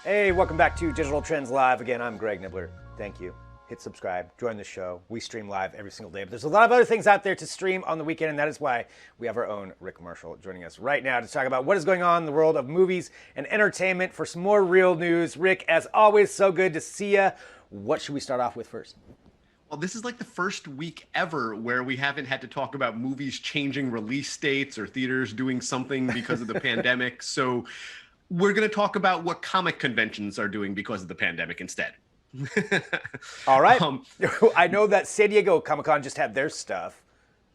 Hey, welcome back to Digital Trends Live. Again, I'm Greg Nibbler. Thank you. Hit subscribe, join the show. We stream live every single day, but there's a lot of other things out there to stream on the weekend, and that is why we have our own Rick Marshall joining us right now to talk about what is going on in the world of movies and entertainment for some more real news. Rick, as always, so good to see you. What should we start off with first? Well, this is like the first week ever where we haven't had to talk about movies changing release dates or theaters doing something because of the pandemic. So we're going to talk about what comic conventions are doing because of the pandemic instead. All right. I know that San Diego Comic-Con just had their stuff.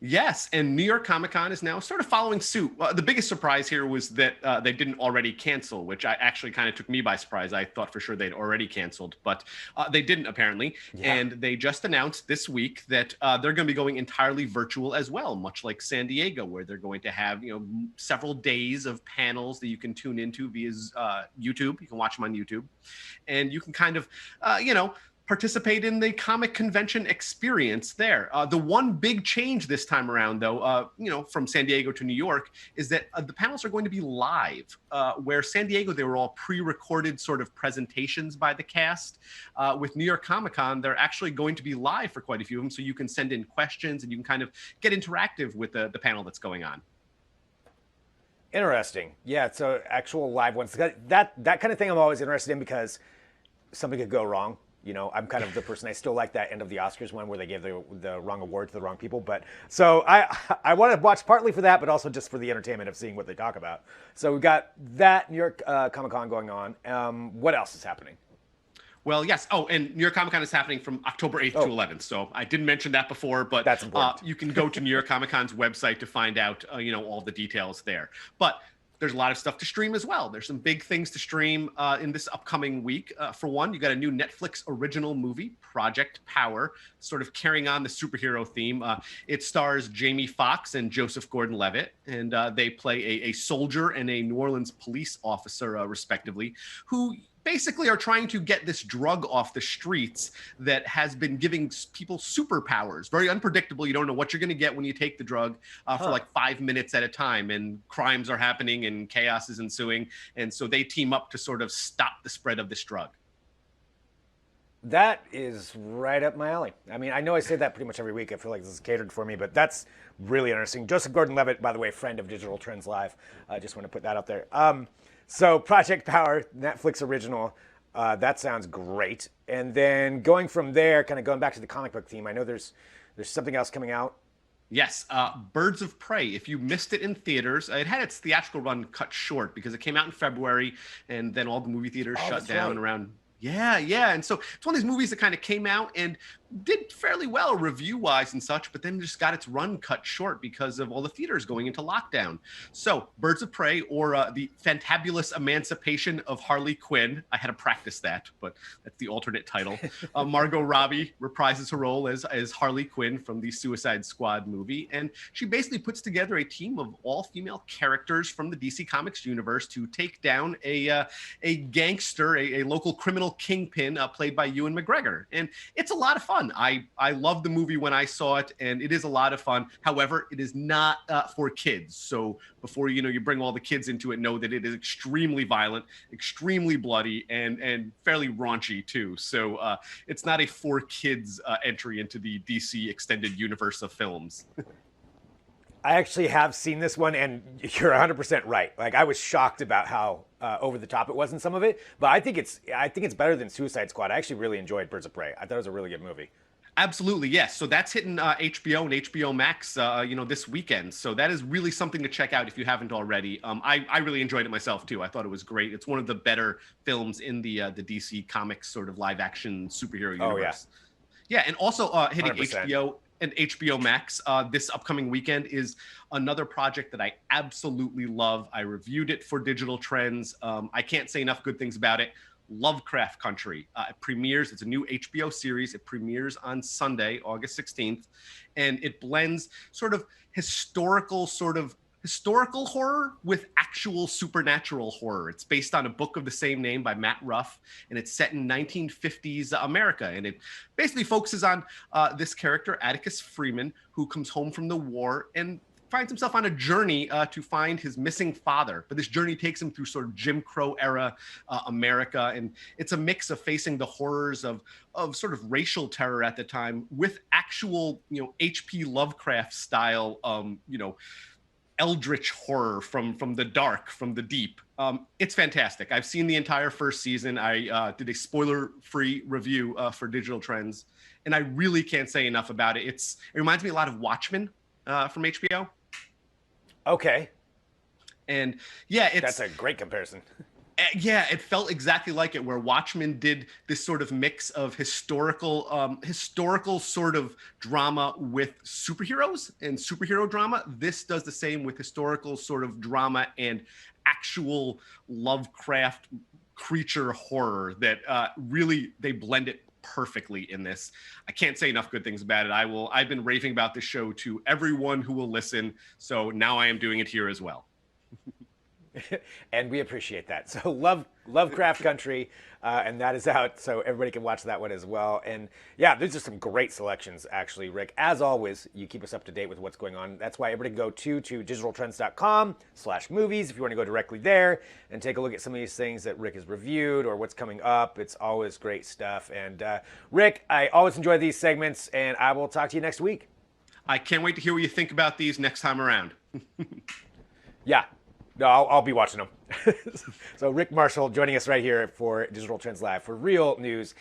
Yes, and New York Comic Con is now sort of following suit. The biggest surprise here was that they didn't already cancel, which actually kind of took me by surprise. I thought for sure they'd already canceled, but they didn't apparently. Yeah. And they just announced this week that they're going to be going entirely virtual as well, much like San Diego, where they're going to have several days of panels that you can tune into via YouTube. You can watch them on YouTube, and you can kind of participate in the comic convention experience there. The one big change this time around, though, from San Diego to New York, is that the panels are going to be live. Where San Diego, they were all pre-recorded sort of presentations by the cast. With New York Comic Con, they're actually going to be live for quite a few of them, so you can send in questions and you can kind of get interactive with the panel that's going on. Interesting. Yeah, so actual live ones. That kind of thing I'm always interested in because something could go wrong. I'm kind of the person, I still like that end of the Oscars one where they gave the wrong award to the wrong people. But so I want to watch partly for that, but also just for the entertainment of seeing what they talk about. So we've got that New York Comic-Con going on. What else is happening? Well, yes. Oh, and New York Comic Con is happening from October 8th to 11th. So I didn't mention that before, but that's important. You can go to New York Comic Con's website to find out, all the details there. But there's a lot of stuff to stream as well. There's some big things to stream in this upcoming week. For one, you got a new Netflix original movie, Project Power, sort of carrying on the superhero theme. It stars Jamie Foxx and Joseph Gordon-Levitt, and they play a soldier and a New Orleans police officer, respectively, who basically are trying to get this drug off the streets that has been giving people superpowers. Very unpredictable. You don't know what you're going to get when you take the drug for like 5 minutes at a time, and crimes are happening and chaos is ensuing. And so they team up to sort of stop the spread of this drug. That is right up my alley. I mean, I know I say that pretty much every week. I feel like this is catered for me, but that's really interesting. Joseph Gordon-Levitt, by the way, friend of Digital Trends Live. I just want to put that out there. So Project Power, Netflix original, that sounds great. And then going from there, kind of going back to the comic book theme, I know there's something else coming out. Yes, Birds of Prey. If you missed it in theaters, it had its theatrical run cut short because it came out in February, and then all the movie theaters shut down around. Yeah. And so it's one of these movies that kind of came out and did fairly well review-wise and such, but then just got its run cut short because of all the theaters going into lockdown. So Birds of Prey, or the Fantabulous Emancipation of Harley Quinn. I had to practice that, but that's the alternate title. Margot Robbie reprises her role as Harley Quinn from the Suicide Squad movie, and she basically puts together a team of all-female characters from the DC Comics universe to take down a gangster, a local criminal kingpin played by Ewan McGregor. And it's a lot of fun. I loved the movie when I saw it, and it is a lot of fun. However, it is not for kids. So before you bring all the kids into it, know that it is extremely violent, extremely bloody, and fairly raunchy too. So it's not a for kids entry into the DC extended universe of films. I actually have seen this one, and you're 100% right. Like, I was shocked about how over the top it was in some of it, but I think it's better than Suicide Squad. I actually really enjoyed Birds of Prey. I thought it was a really good movie. Absolutely, yes. So that's hitting HBO and HBO Max, this weekend. So that is really something to check out if you haven't already. I really enjoyed it myself too. I thought it was great. It's one of the better films in the DC Comics sort of live action superhero universe. Oh, yeah, and also hitting 100%. HBO and HBO Max this upcoming weekend is another project that I absolutely love. I reviewed it for Digital Trends. I can't say enough good things about it. Lovecraft Country. It premieres. It's a new HBO series. It premieres on Sunday, August 16th, and it blends sort of historical horror with actual supernatural horror. It's based on a book of the same name by Matt Ruff, and it's set in 1950s America. And it basically focuses on this character, Atticus Freeman, who comes home from the war and finds himself on a journey to find his missing father. But this journey takes him through sort of Jim Crow era America, and it's a mix of facing the horrors of sort of racial terror at the time with actual, H.P. Lovecraft style, eldritch horror from the dark, from the deep. It's fantastic. I've seen the entire first season. I did a spoiler-free review for Digital Trends, and I really can't say enough about it. It reminds me a lot of Watchmen from HBO. Okay. And yeah, that's a great comparison. Yeah, it felt exactly like it, where Watchmen did this sort of mix of historical sort of drama with superheroes and superhero drama. This does the same with historical sort of drama and actual Lovecraft creature horror that really, they blend it perfectly in this. I can't say enough good things about it. I've been raving about this show to everyone who will listen, so now I am doing it here as well. And we appreciate that. So Lovecraft Country, and that is out, so everybody can watch that one as well. And yeah, these are some great selections, actually, Rick. As always, you keep us up to date with what's going on. That's why everybody can go to digitaltrends.com/movies if you want to go directly there and take a look at some of these things that Rick has reviewed or what's coming up. It's always great stuff. And Rick, I always enjoy these segments, and I will talk to you next week. I can't wait to hear what you think about these next time around. Yeah. No, I'll be watching them. So Rick Marshall joining us right here for Digital Trends Live for real news